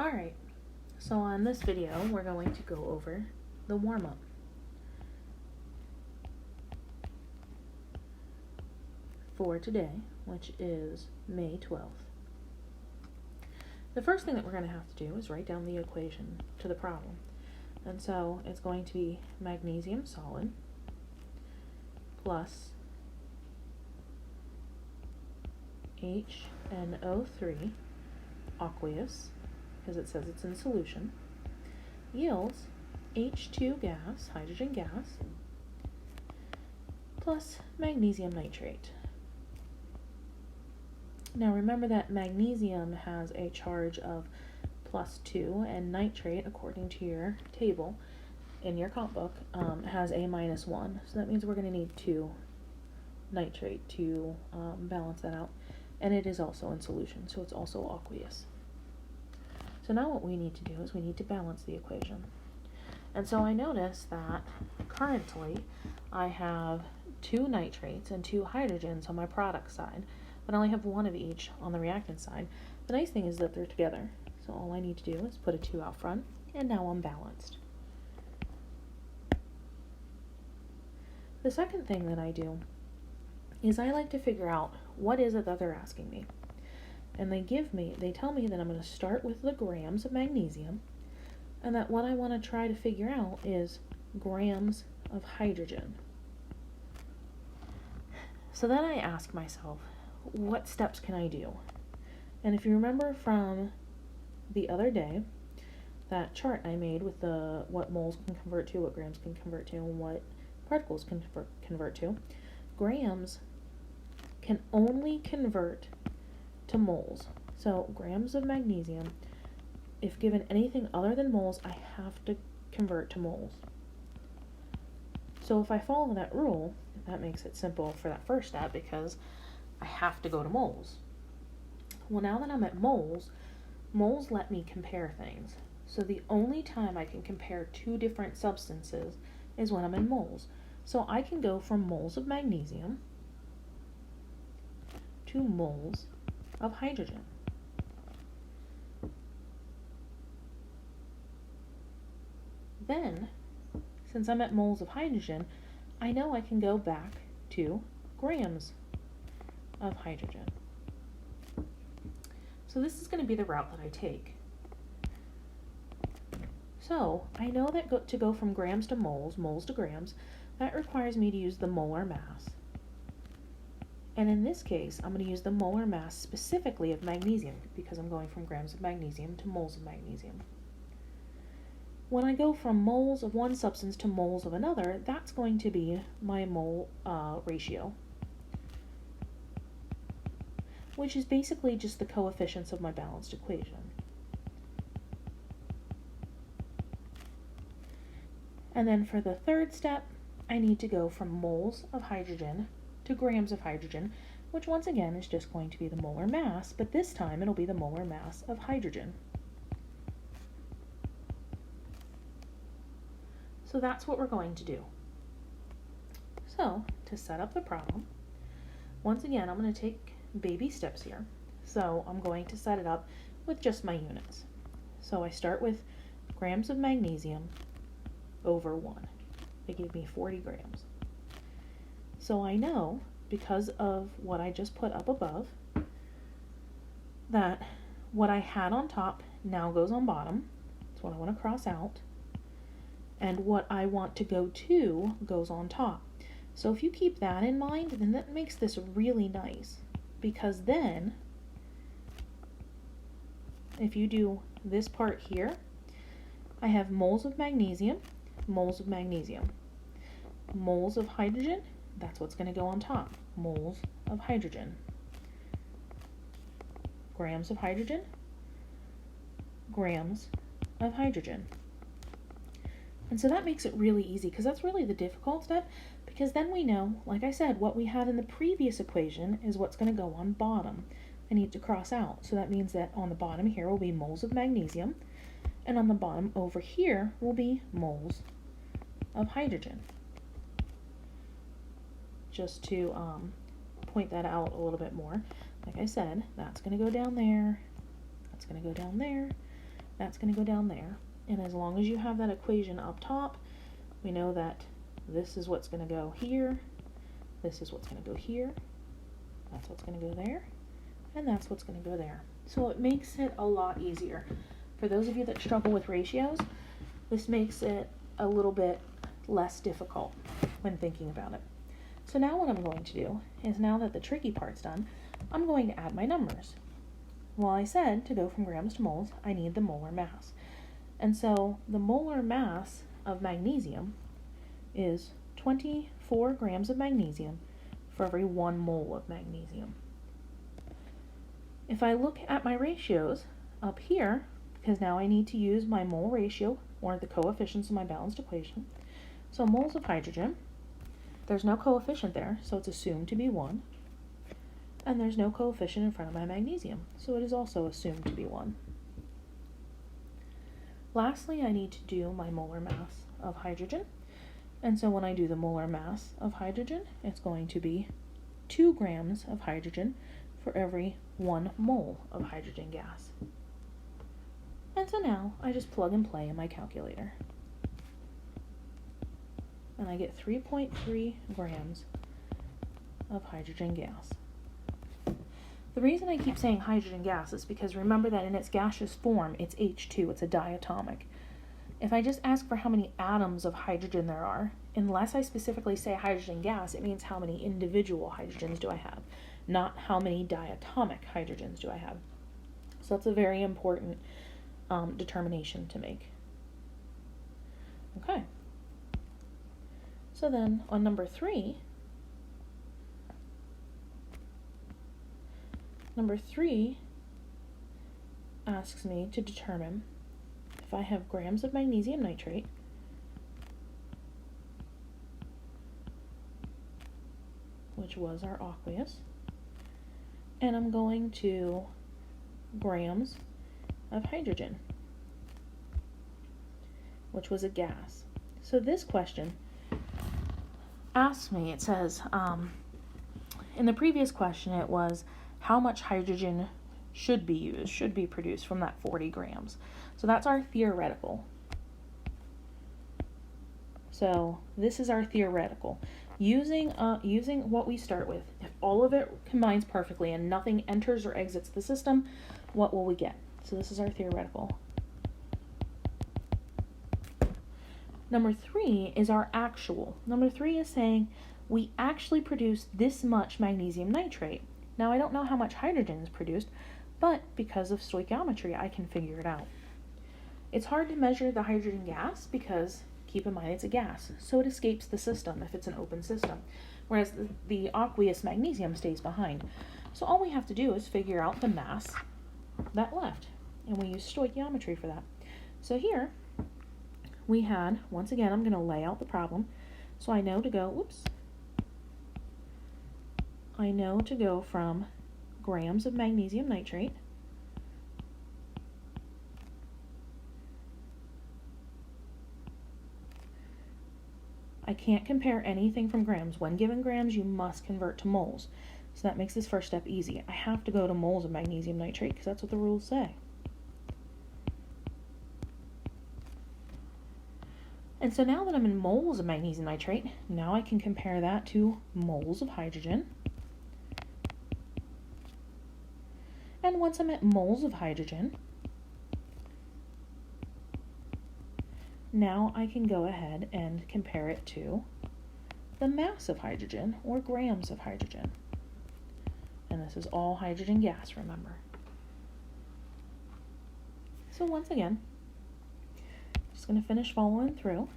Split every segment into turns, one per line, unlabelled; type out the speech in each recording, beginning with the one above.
Alright, so on this video, we're going to go over the warm-up. For today, which is May 12th. The first thing that we're going to have to do is write down the equation to the problem. And so it's going to be magnesium solid plus HNO3 aqueous, because it says it's in solution, yields H2 gas, hydrogen gas, plus magnesium nitrate. Now remember that magnesium has a charge of +2, and nitrate, according to your table in your comp book, has a -1. So that means we're going to need 2 nitrate to balance that out. And it is also in solution, so it's also aqueous. So now what we need to do is we need to balance the equation. And so I notice that currently I have 2 nitrates and 2 hydrogens on my product side, but I only have 1 of each on the reactant side. The nice thing is that they're together. So all I need to do is put a 2 out front, and now I'm balanced. The second thing that I do is I like to figure out what is it that they're asking me. And they tell me that I'm going to start with the grams of magnesium, and that what I want to try to figure out is grams of hydrogen. So then I ask myself, what steps can I do? And if you remember from the other day, that chart I made with what moles can convert to, what grams can convert to, and what particles can convert to, grams can only convert to moles. So grams of magnesium, if given anything other than moles, I have to convert to moles. So if I follow that rule, that makes it simple for that first step, because I have to go to moles. Well, now that I'm at moles let me compare things. So the only time I can compare 2 different substances is when I'm in moles. So I can go from moles of magnesium to moles of hydrogen. Then, since I'm at moles of hydrogen, I know I can go back to grams of hydrogen. So this is going to be the route that I take. So I know that to go from grams to moles to grams, that requires me to use the molar mass. And in this case, I'm going to use the molar mass specifically of magnesium, because I'm going from grams of magnesium to moles of magnesium. When I go from moles of one substance to moles of another, that's going to be my mole ratio, which is basically just the coefficients of my balanced equation. And then for the third step, I need to go from moles of hydrogen to grams of hydrogen, which once again is just going to be the molar mass, but this time it'll be the molar mass of hydrogen. So that's what we're going to do. So to set up the problem, once again, I'm going to take baby steps here. So I'm going to set it up with just my units. So I start with grams of magnesium over 1. They give me 40 grams. So I know, because of what I just put up above, that what I had on top now goes on bottom. That's what I want to cross out. And what I want to go to goes on top. So if you keep that in mind, then that makes this really nice. Because then, if you do this part here, I have moles of magnesium, moles of magnesium. Moles of hydrogen, that's what's going to go on top. Moles of hydrogen. Grams of hydrogen, grams of hydrogen. And so that makes it really easy, because that's really the difficult step, because then we know, like I said, what we had in the previous equation is what's going to go on bottom. I need to cross out. So that means that on the bottom here will be moles of magnesium, and on the bottom over here will be moles of hydrogen. Just to point that out a little bit more, like I said, that's going to go down there, that's going to go down there, That's going to go down there. And as long as you have that equation up top, we know that this is what's going to go here, this is what's going to go here, that's what's going to go there, and that's what's going to go there. So it makes it a lot easier. For those of you that struggle with ratios, this makes it a little bit less difficult when thinking about it. So now what I'm going to do is, now that the tricky part's done, I'm going to add my numbers. Well, I said to go from grams to moles, I need the molar mass. And so the molar mass of magnesium is 24 grams of magnesium for every 1 mole of magnesium. If I look at my ratios up here, because now I need to use my mole ratio, or the coefficients of my balanced equation. So moles of hydrogen, there's no coefficient there, so it's assumed to be 1. And there's no coefficient in front of my magnesium, so it is also assumed to be 1. Lastly, I need to do my molar mass of hydrogen. And so when I do the molar mass of hydrogen, it's going to be 2 grams of hydrogen for every 1 mole of hydrogen gas. And so now I just plug and play in my calculator. And I get 3.3 grams of hydrogen gas. The reason I keep saying hydrogen gas is because remember that in its gaseous form, it's H2, it's a diatomic. If I just ask for how many atoms of hydrogen there are, unless I specifically say hydrogen gas, it means how many individual hydrogens do I have, not how many diatomic hydrogens do I have. So that's a very important determination to make. Okay. So then on number 3, number 3 asks me to determine if I have grams of magnesium nitrate which was our aqueous, and I'm going to grams of hydrogen, which was a gas. So this question asks me, it says, in the previous question it was how much hydrogen should be used, should be produced from that 40 grams. So that's our theoretical. So this is our theoretical. Using what we start with, if all of it combines perfectly and nothing enters or exits the system, what will we get? So this is our theoretical. Number 3 is our actual. Number 3 is saying we actually produce this much magnesium nitrate. Now I don't know how much hydrogen is produced, but because of stoichiometry I can figure it out. It's hard to measure the hydrogen gas because, keep in mind, it's a gas, so it escapes the system if it's an open system, whereas the aqueous magnesium stays behind. So all we have to do is figure out the mass that left, and we use stoichiometry for that. So here we had, once again, I'm going to lay out the problem, so I know to go, I know to go from grams of magnesium nitrate I can't compare anything from grams. When given grams, you must convert to moles. So that makes this first step easy. I have to go to moles of magnesium nitrate because that's what the rules say. And so now that I'm in moles of magnesium nitrate, now I can compare that to moles of hydrogen. And once I'm at moles of hydrogen, now I can go ahead and compare it to the mass of hydrogen, or grams of hydrogen. And this is all hydrogen gas, remember. So once again, just going to finish following through.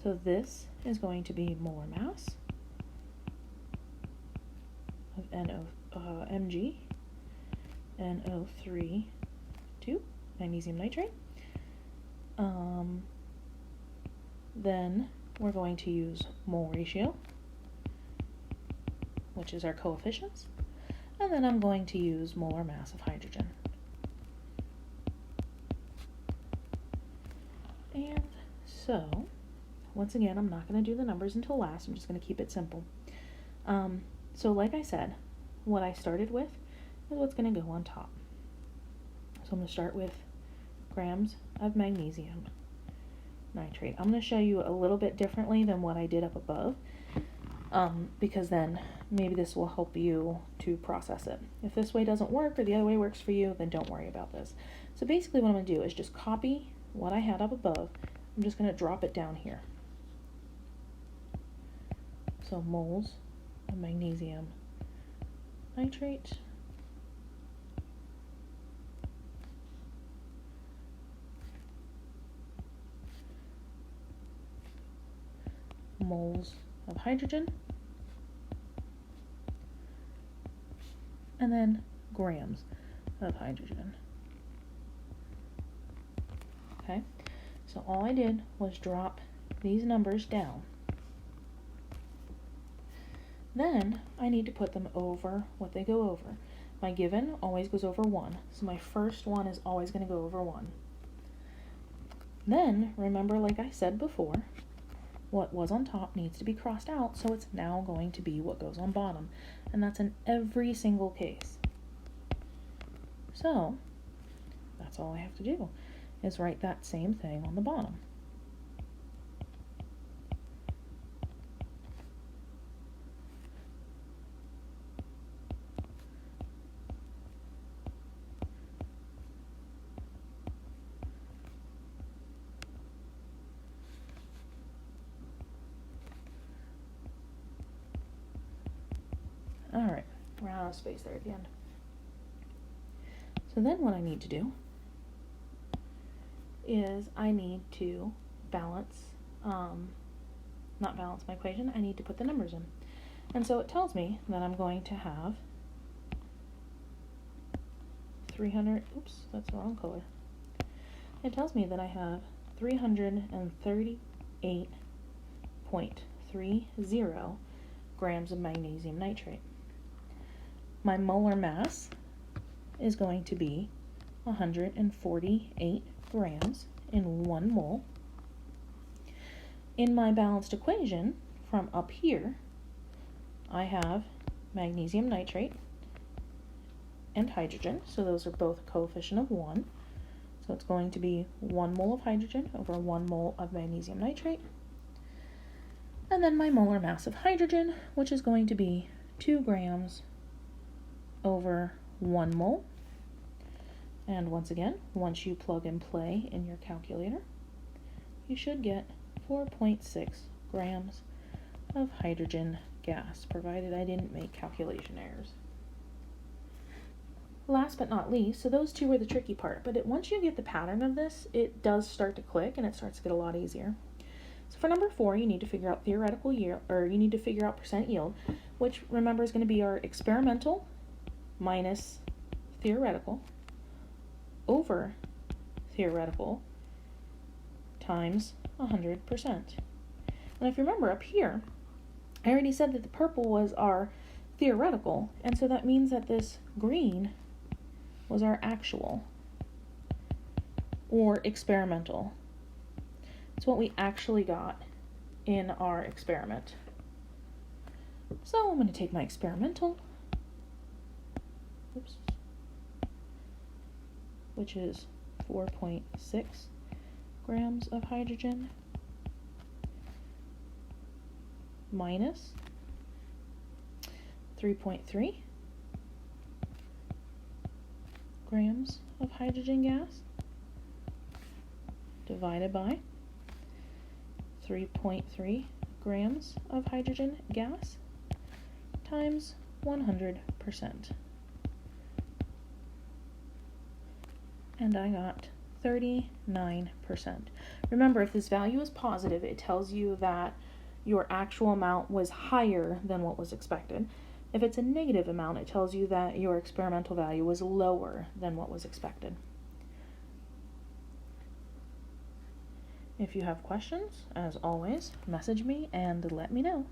So this is going to be molar mass of Mg, NO3, 2, magnesium nitrate. Then we're going to use mole ratio, which is our coefficients, and then I'm going to use molar mass of hydrogen. And so, once again, I'm not going to do the numbers until last, I'm just going to keep it simple. So like I said, what I started with is what's going to go on top. So I'm going to start with grams of magnesium nitrate. I'm going to show you a little bit differently than what I did up above, because then maybe this will help you to process it. If this way doesn't work or the other way works for you, then don't worry about this. So basically what I'm going to do is just copy what I had up above. I'm just going to drop it down here. So moles of magnesium nitrate moles of hydrogen, and then grams of hydrogen. Okay, so all I did was drop these numbers down. Then I need to put them over what they go over. My given always goes over 1, so my first one is always going to go over 1. Then, remember, like I said before, what was on top needs to be crossed out, so it's now going to be what goes on bottom. And that's in every single case. So, that's all I have to do, is write that same thing on the bottom. Alright, we're out of space there at the end. So then what I need to do is I need to balance, not balance my equation, I need to put the numbers in. And so it tells me that I'm going to have 300, oops, that's the wrong color. It tells me that I have 338.30 grams of magnesium nitrate. My molar mass is going to be 148 grams in 1 mole. In my balanced equation, from up here, I have magnesium nitrate and hydrogen, so those are both a coefficient of 1. So it's going to be 1 mole of hydrogen over 1 mole of magnesium nitrate. And then my molar mass of hydrogen, which is going to be 2 grams over 1 mole. And once again, once you plug and play in your calculator, you should get 4.6 grams of hydrogen gas, provided I didn't make calculation errors. Last but not least, so those two were the tricky part, but once you get the pattern of this, it does start to click and it starts to get a lot easier. So for number 4, you need to figure out theoretical yield, or you need to figure out percent yield, which remember is going to be our experimental minus theoretical over theoretical times 100%. And if you remember up here, I already said that the purple was our theoretical, and so that means that this green was our actual or experimental. It's what we actually got in our experiment. So I'm going to take my experimental, oops, which is 4.6 grams of hydrogen minus 3.3 grams of hydrogen gas divided by 3.3 grams of hydrogen gas times 100%. And I got 39%. Remember, if this value is positive, it tells you that your actual amount was higher than what was expected. If it's a negative amount, it tells you that your experimental value was lower than what was expected. If you have questions, as always, message me and let me know.